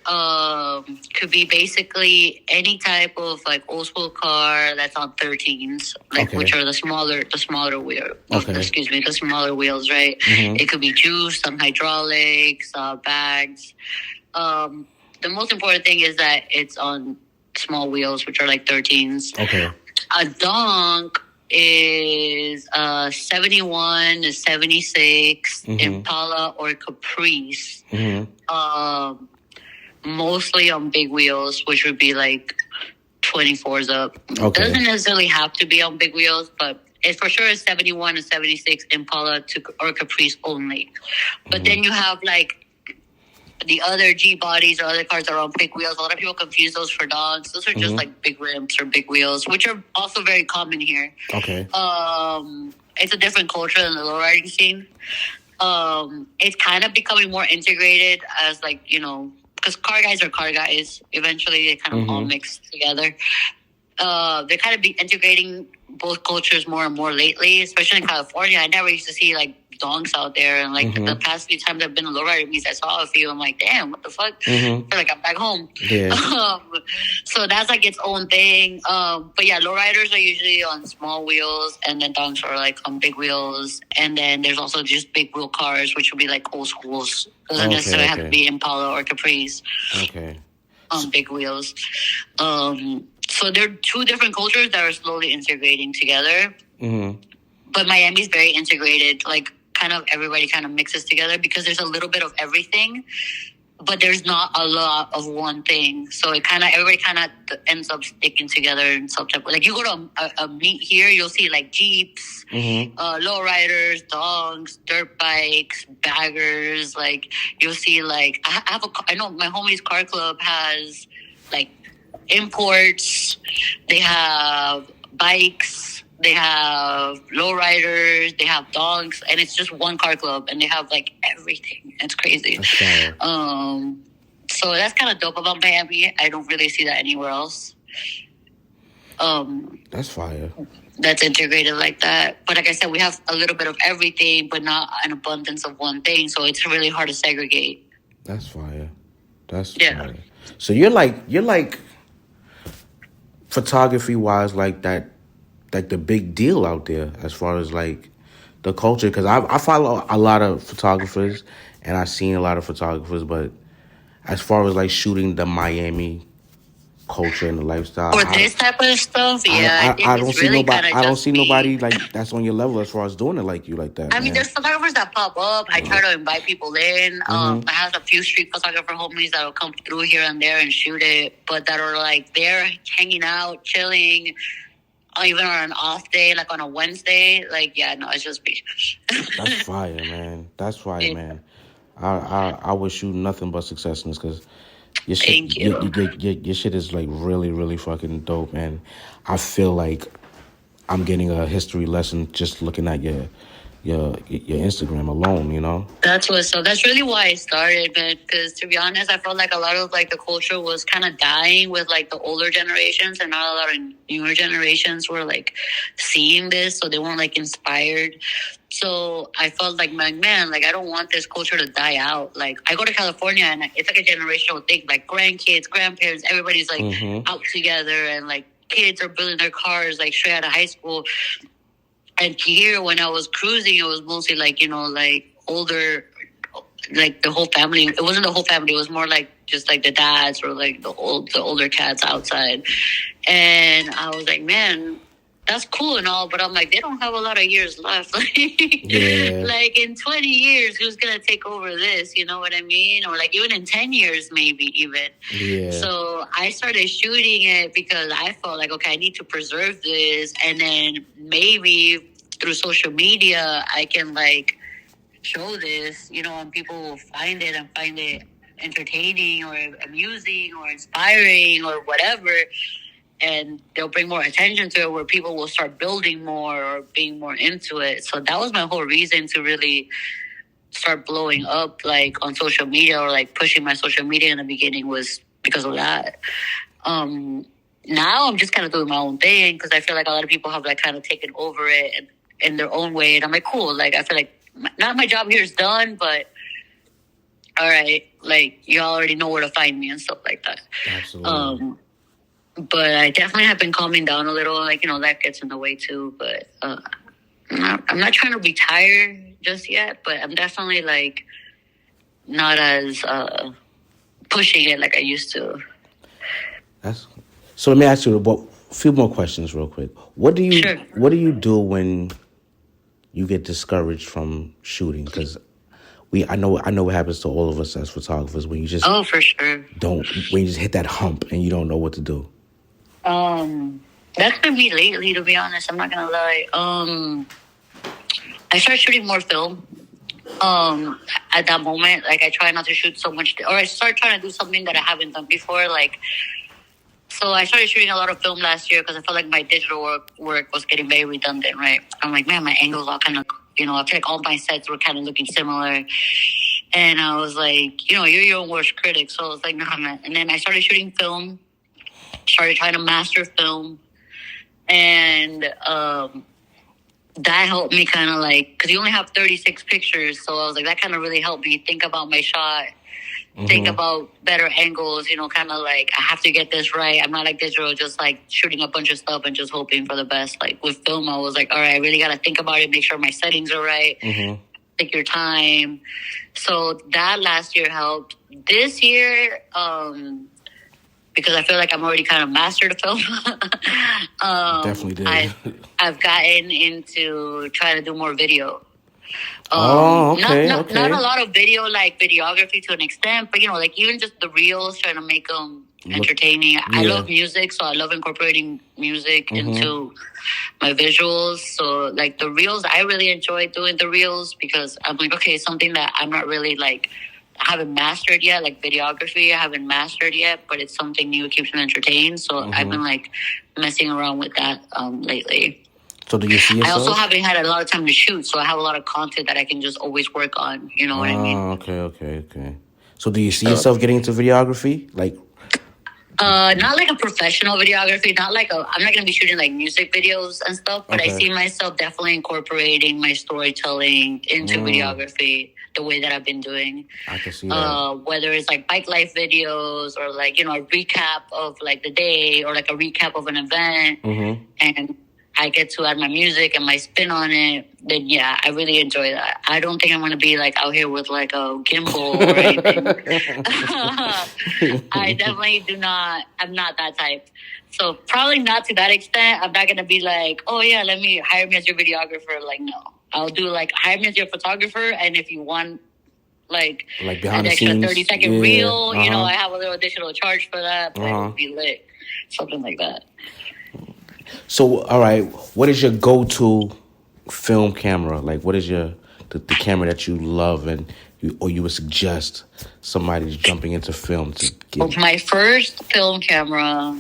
could be basically any type of like old school car that's on 13s, like which are the smaller wheel. Excuse me, the smaller wheels, right? It could be juice, some hydraulics, bags. The most important thing is that it's on small wheels, which are like 13s. Okay. A donk is 71 to 76 Impala or Caprice. Mostly on big wheels, which would be like 24s up. Doesn't necessarily have to be on big wheels, but it's for sure a 71 to 76 Impala or Caprice only. But then you have like the other G bodies or other cars that are on big wheels. A lot of people confuse those for dogs. Those are just like big rims or big wheels, which are also very common here. Okay. It's a different culture than the lowriding scene. It's kind of becoming more integrated as, like, you know, because car guys are car guys. Eventually, they kind of all mix together. They're kind of integrating both cultures more and more lately, especially in California. I never used to see like donks out there, and like the past few times I've been to lowrider meets, I saw a few. I'm like, damn, what the fuck? I feel like I'm back home. Yeah. So that's like its own thing. But yeah, lowriders are usually on small wheels, and then donks are like on big wheels. And then there's also just big wheel cars, which would be like old schools. Doesn't necessarily have to be Impala or Caprice. Okay. On big wheels. So they're two different cultures that are slowly integrating together. But Miami's very integrated. Like, kind of everybody kind of mixes together because there's a little bit of everything, but there's not a lot of one thing. So it kind of, everybody kind of ends up sticking together in some type of, like, you go to a meet here, you'll see like Jeeps, lowriders, dogs, dirt bikes, baggers. Like, you'll see like, I know my homie's car club has like imports, they have bikes, they have lowriders, they have dogs, and it's just one car club, and they have like everything. It's crazy. So that's kind of dope about Miami. I don't really see that anywhere else. That's fire. That's integrated like that. But like I said, we have a little bit of everything, but not an abundance of one thing. So it's really hard to segregate. That's fire. That's fire. So you're like photography wise, like that, like the big deal out there as far as like the culture. Because I follow a lot of photographers and I've seen a lot of photographers, but as far as like shooting the Miami culture and the lifestyle, For this type of stuff, I don't see really nobody. I don't see me. nobody like that's on your level as far as doing it like you like that. I mean, there's photographers that pop up. I try to invite people in. I have a few street photographer homies that will come through here and there and shoot it, but that are like they're hanging out, chilling, even on an off day, like on a Wednesday. Like, yeah, no, it's just me. That's fire, man. That's fire, man. I wish you nothing but success in this because your shit, Thank you. Your shit is like really, really fucking dope, and I feel like I'm getting a history lesson just looking at your Instagram alone, you know? That's really why I started, man. Because to be honest, I felt like a lot of like the culture was kind of dying with like the older generations, and not a lot of newer generations were like seeing this, so they weren't like inspired. So I felt like, man, like I don't want this culture to die out. Like I go to California and it's like a generational thing. Like grandkids, grandparents, everybody's like out together, and like kids are building their cars like straight out of high school. And here, when I was cruising, it was mostly like, you know, like older, like the whole family. It wasn't the whole family. It was more like just like the dads or like the older cats outside. And I was like, man, that's cool and all, but I'm like, they don't have a lot of years left. Like in 20 years, who's going to take over this? You know what I mean? Or like even in 10 years, maybe even. Yeah. So I started shooting it because I felt like, okay, I need to preserve this. And then maybe through social media, I can like show this, you know, and people will find it and find it entertaining or amusing or inspiring or whatever. And they'll bring more attention to it where people will start building more or being more into it. So that was my whole reason to really start blowing up like on social media or like pushing my social media in the beginning was because of that. Now I'm just kind of doing my own thing because I feel like a lot of people have like kind of taken over it and, in their own way. And I'm like, cool. Like, I feel like not my job here is done, but all right. Like you already know where to find me and stuff like that. Absolutely. But I definitely have been calming down a little. Like, you know, that gets in the way too. But I'm not trying to retire just yet. But I'm definitely, like, not as pushing it like I used to. So let me ask you a few more questions real quick. What do you do when you get discouraged from shooting? Because I know what happens to all of us as photographers when you just for sure when you just hit that hump and you don't know what to do. That's been me lately, to be honest. I'm not gonna lie. I started shooting more film. At that moment, like I try not to shoot so much, or I start trying to do something that I haven't done before. Like, so I started shooting a lot of film last year because I felt like my digital work was getting very redundant. Right? I'm like, man, my angles all kind of, you know, I feel like all my sets were kind of looking similar. And I was like, you know, you're your own worst critic. So I was like, nah, man. And then I started shooting film, started trying to master film. And that helped me kind of like, because you only have 36 pictures. So I was like, that kind of really helped me think about my shot, think about better angles, you know, kind of like, I have to get this right. I'm not like digital, just like shooting a bunch of stuff and just hoping for the best. Like with film, I was like, all right, I really got to think about it, make sure my settings are right. Take your time. So that last year helped. This year, because I feel like I'm already kind of mastered the film. Definitely did. I've gotten into trying to do more video. Okay. Not a lot of video, like videography to an extent, but you know, like even just the reels, trying to make them entertaining. Yeah. I love music, so I love incorporating music into my visuals. So like the reels, I really enjoy doing the reels because I'm like, okay, something that I'm not really like, I haven't mastered yet, like videography, I haven't mastered yet, but it's something new, it keeps me entertained. So I've been like messing around with that lately. So do you see yourself? I also haven't had a lot of time to shoot, so I have a lot of content that I can just always work on. You know what I mean? Okay. So do you see yourself getting into videography? Like Not like a professional videography, I'm not gonna be shooting like music videos and stuff, but I see myself definitely incorporating my storytelling into videography the way that I've been doing. I can see that. Whether it's like bike life videos or like, a recap of like the day or like a recap of an event, and I get to add my music and my spin on it, then yeah, I really enjoy that. I don't think I'm going to be like out here with like a gimbal or anything. I definitely I'm not that type. So probably not to that extent. I'm not going to be like, oh yeah, let me hire me as your videographer. Like, no. I'll do like hire me as your photographer. And if you want like behind an extra 30-second reel, I have a little additional charge for that, but it would be lit. Something like that. So, all right, what is your go-to film camera? Like, what is the camera that you love or you would suggest somebody jumping into film to get? My first film camera,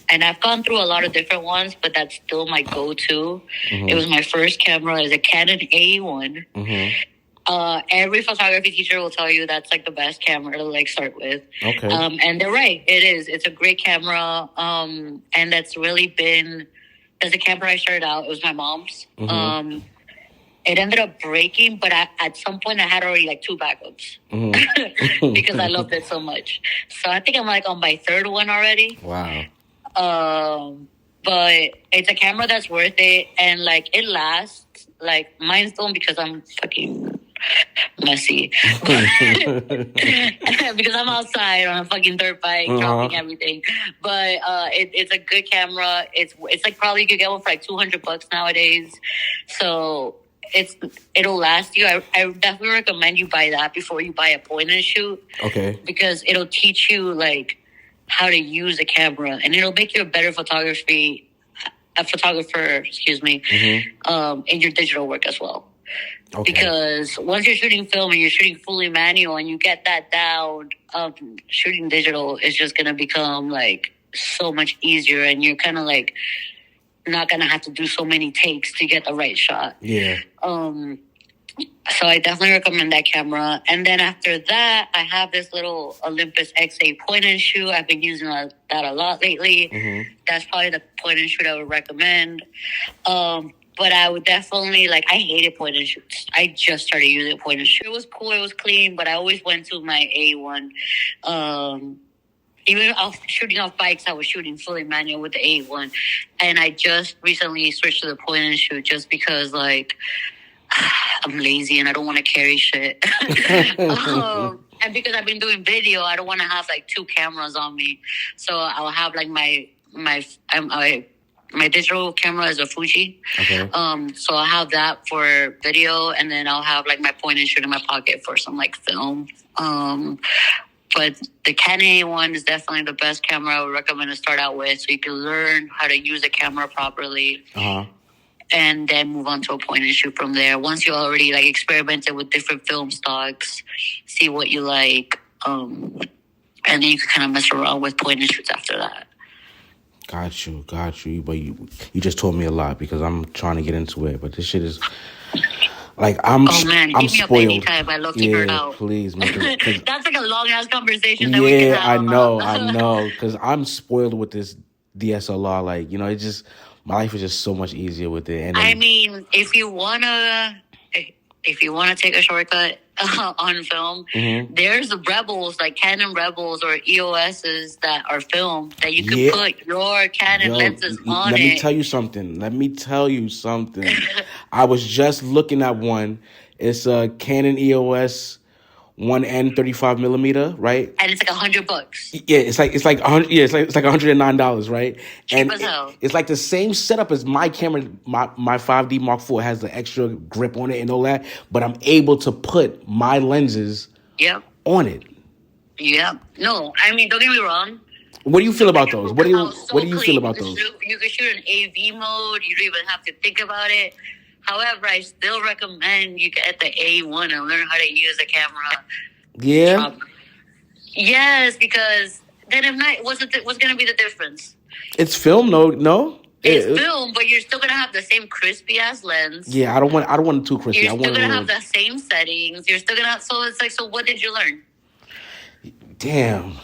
and I've gone through a lot of different ones, but that's still my go-to. It was my first camera. It's a Canon A1. Every photography teacher will tell you that's like the best camera to like start with. Okay. And they're right. It is. It's a great camera. And that's really that's the camera I started out. It was my mom's. It ended up breaking, but at some point I had already like 2 backups because I loved it so much. So I think I'm like on my 3rd one already. Wow. But it's a camera that's worth it. And like it lasts. Like mine's don't because I'm fucking messy because I'm outside on a fucking dirt bike dropping everything, but it's a good camera. It's like probably you could get one for like $200 nowadays, so it'll last you. I definitely recommend you buy that before you buy a point and shoot, because it'll teach you like how to use a camera, and it'll make you a better photographer, excuse me, in your digital work as well. Because once you're shooting film and you're shooting fully manual and you get that down, shooting digital is just going to become like so much easier, and you're kind of like not going to have to do so many takes to get the right shot. Yeah. So I definitely recommend that camera. And then after that, I have this little Olympus X8 point and shoot. I've been using that a lot lately. That's probably the point and shoot I would recommend. But I would definitely, I hated point and shoots. I just started using point and shoot. It was cool, it was clean, but I always went to my A1. Even shooting off bikes, I was shooting fully manual with the A1. And I just recently switched to the point and shoot just because, I'm lazy and I don't want to carry shit. And because I've been doing video, I don't want to have, 2 cameras on me. So I'll have, my digital camera is a Fuji. So I'll have that for video, and then I'll have my point and shoot in my pocket for some film. But the Canon A1 is definitely the best camera I would recommend to start out with, so you can learn how to use a camera properly. And then move on to a point and shoot from there. Once you already experimented with different film stocks, see what you like, and then you can kind of mess around with point and shoots after that. Got you. But you just told me a lot because I'm trying to get into it. But this shit is I'm give me spoiled. Up anytime. I love to hear it out. Please, man. Cause that's a long ass conversation that we can have. I know. Because I'm spoiled with this DSLR. It's just my life is just so much easier with it. And I mean, if you wanna take a shortcut on film, there's Rebels, Canon Rebels or EOSs that are film that you can put your Canon lenses on. Let me tell you something. I was just looking at one. It's a Canon EOS 1N 35mm, right? And it's $100. Yeah, it's like $100. Yeah, it's like $109, right? Cheap as hell. It's like the same setup as my camera. My 5D Mark IV has the extra grip on it and all that, but I'm able to put my lenses on it. Yep. No, I mean, don't get me wrong. What do you feel about those? What do you feel about those? You can shoot in AV mode. You don't even have to think about it. However, I still recommend you get the A1 and learn how to use a camera. Yeah? Yes, because then if not, what's going to be the difference? It's film, no? It's film, but you're still going to have the same crispy-ass lens. Yeah, I don't want it too crispy. You're still going to have the same settings. You're still going to have... So it's so what did you learn? Damn.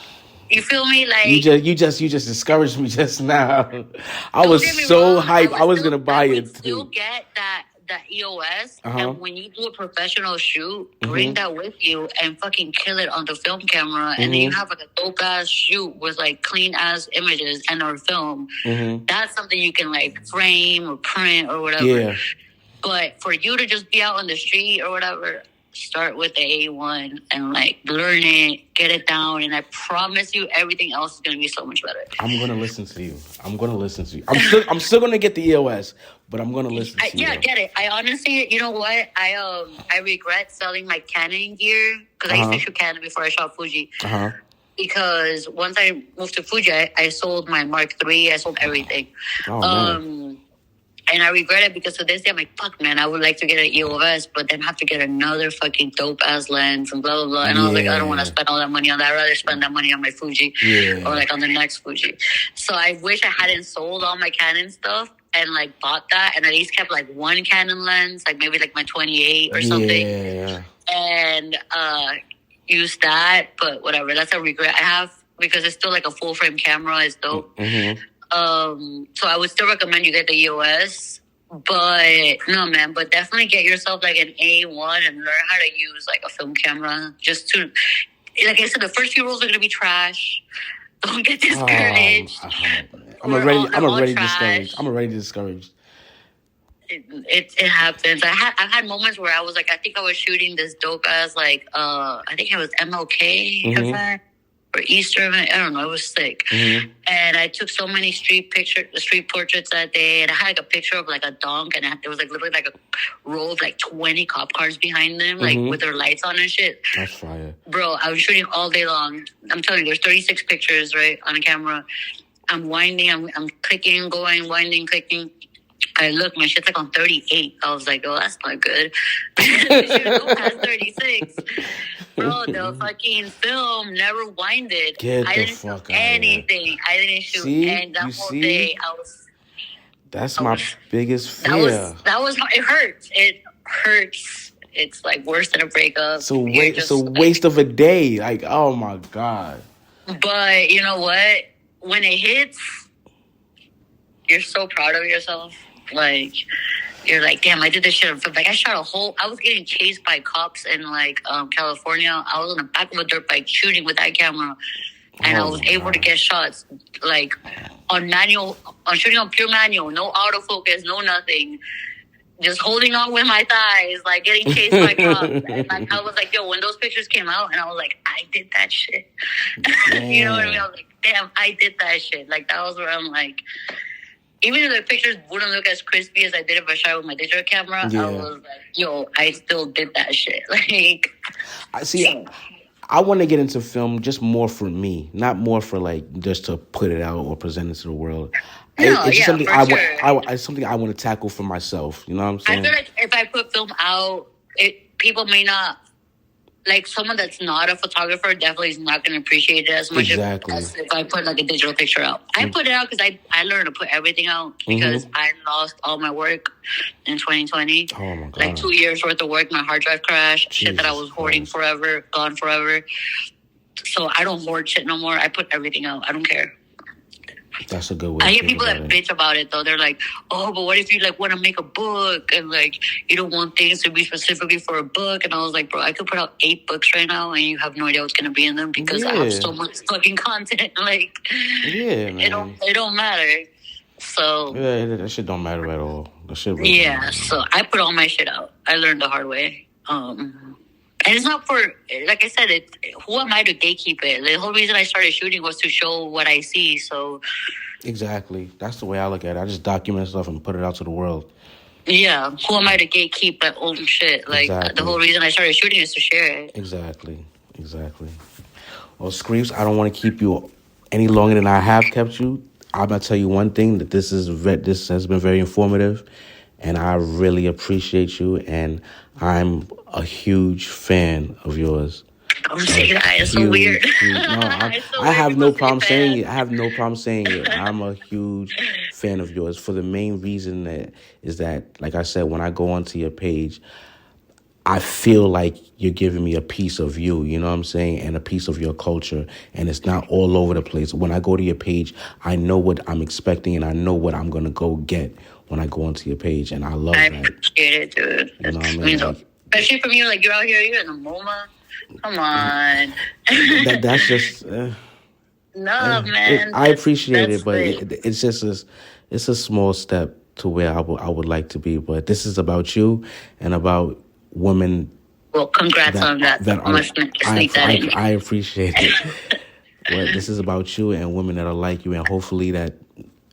You feel me? Like You just discouraged me just now. I was don't get me so wrong. hyped. I was gonna buy I it would still too. get that EOS, Uh-huh. and when you do a professional shoot, bring that with you and fucking kill it on the film camera, and then you have like a dope ass shoot with like clean ass images and or film. That's something you can like frame or print or whatever. Yeah. But for you to just be out on the street or whatever, start with the A1 and like learn it, get it down, and I promise you everything else is gonna be so much better. I'm gonna listen to you. I'm still gonna get the EOS, but I'm gonna listen to you. Yeah, get it. I honestly, you know what? I regret selling my Canon gear because I used to shoot Canon before I shot Fuji. Because once I moved to Fuji, I sold my Mark III. I sold everything. Oh, man. And I regret it because to this day, I'm like, fuck, man, I would like to get an EOS, but then have to get another fucking dope-ass lens and blah, blah, blah. And I was like, I don't want to spend all that money on that. I'd rather spend that money on my Fuji or, like, on the next Fuji. So I wish I hadn't sold all my Canon stuff and, like, bought that and at least kept, like, one Canon lens, like, maybe, like, my 28 or something. Yeah. And use that, but whatever. That's a regret I have because it's still, like, a full-frame camera. It's dope. So I would still recommend you get the EOS, but no, man, but definitely get yourself like an A1 and learn how to use like a film camera just to, like I said, the first few rules are going to be trash. Don't get discouraged. I'm already discouraged. It happens. I've had moments where I was like, I think I was shooting this dope ass, like, I think it was MLK event. Or Easter event, I don't know, it was sick. And I took so many street portraits that day, and I had like a picture of like a donk, and there was like literally like a row of like 20 cop cars behind them, like with their lights on and shit. That's fire. Bro, I was shooting all day long. I'm telling you, there's 36 pictures, right, on a camera. I'm winding, I'm clicking, going, winding, clicking. I look, my shit's like on 38. I was like, oh, that's not good. It should go past 36. Bro, the fucking film never winded. I didn't shoot anything. I didn't shoot anything. That whole day, That's my biggest fear. That was how it hurts. It hurts. It's like worse than a breakup. So waste of a day. Like, oh my God. But you know what? When it hits, you're so proud of yourself. Like, you're like, damn, I did this shit. Like, I was getting chased by cops in, like, California. I was on the back of a dirt bike shooting with that camera. And I was able to get shots, like, shooting on pure manual. No autofocus, no nothing. Just holding on with my thighs, like, getting chased by cops. And, like, I was like, yo, when those pictures came out, and I was like, I did that shit. You know what I mean? I was like, damn, I did that shit. Like, that was where I'm like... Even if the pictures wouldn't look as crispy as I did if I shot with my digital camera, I was like, yo, I still did that shit. Like, I want to get into film just more for me, not more for like just to put it out or present it to the world. It's something it's something I want to tackle for myself. You know what I'm saying? I feel like if I put film out, people may not. Like, someone that's not a photographer definitely is not going to appreciate it as much as if I put, like, a digital picture out. I put it out because I learned to put everything out because I lost all my work in 2020. Oh, my God. Like, 2 years worth of work. My hard drive crashed. Shit that I was hoarding forever, gone forever. So I don't hoard shit no more. I put everything out. I don't care. That's a good way. I hear people that bitch about it though. They're like, "Oh, but what if you like want to make a book and like you don't want things to be specifically for a book?" And I was like, "Bro, I could put out 8 books right now, and you have no idea what's gonna be in them because I have so much fucking content. Like, man. it don't matter." So that shit don't matter at all. That shit. Really so I put all my shit out. I learned the hard way. And it's not for, like I said, who am I to gatekeep it? The whole reason I started shooting was to show what I see, so... Exactly. That's the way I look at it. I just document stuff and put it out to the world. Yeah. Who am I to gatekeep my own shit? Like, the whole reason I started shooting is to share it. Exactly. Well, Skreefs, I don't want to keep you any longer than I have kept you. I'm going to tell you one thing, that this has been very informative, and I really appreciate you, and I'm a huge fan of yours. Don't say that. It's so weird. I have no problem saying it. I'm a huge fan of yours for the main reason that, like I said, when I go onto your page, I feel like you're giving me a piece of you, you know what I'm saying, and a piece of your culture, and it's not all over the place. When I go to your page, I know what I'm expecting, and I know what I'm going to go get when I go onto your page, and I love I that. appreciate it, dude. You know what I mean? Like, especially from you, like, you're out here, you're in the MoMA. Come on. that's just... no, man. I appreciate it, but great. it's just it's a small step to where I would like to be. But this is about you and about women. Well, congrats on that. I appreciate it. But this is about you and women that are like you, and hopefully that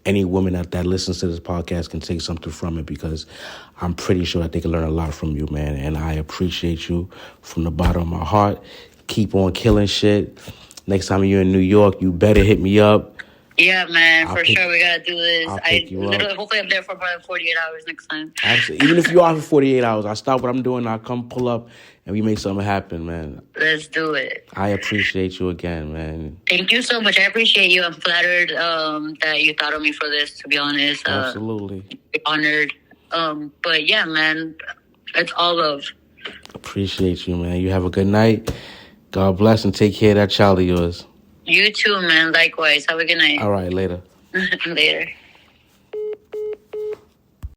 any woman that listens to this podcast can take something from it, because I'm pretty sure that they can learn a lot from you, man. And I appreciate you from the bottom of my heart. Keep on killing shit. Next time you're in New York, you better hit me up. Yeah, man, for sure. We gotta do this. Hopefully I'm there for more than 48 hours next time. Absolutely. Even if you are for 48 hours, I stop what I'm doing, I'll come pull up, and we make something happen, man. Let's do it. I appreciate you again, man. Thank you so much. I appreciate you. I'm flattered that you thought of me for this, to be honest. Absolutely. Honored. But yeah, man, it's all love. Appreciate you, man. You have a good night. God bless, and take care of that child of yours. You too, man. Likewise. Have a good night. All right, later. Later.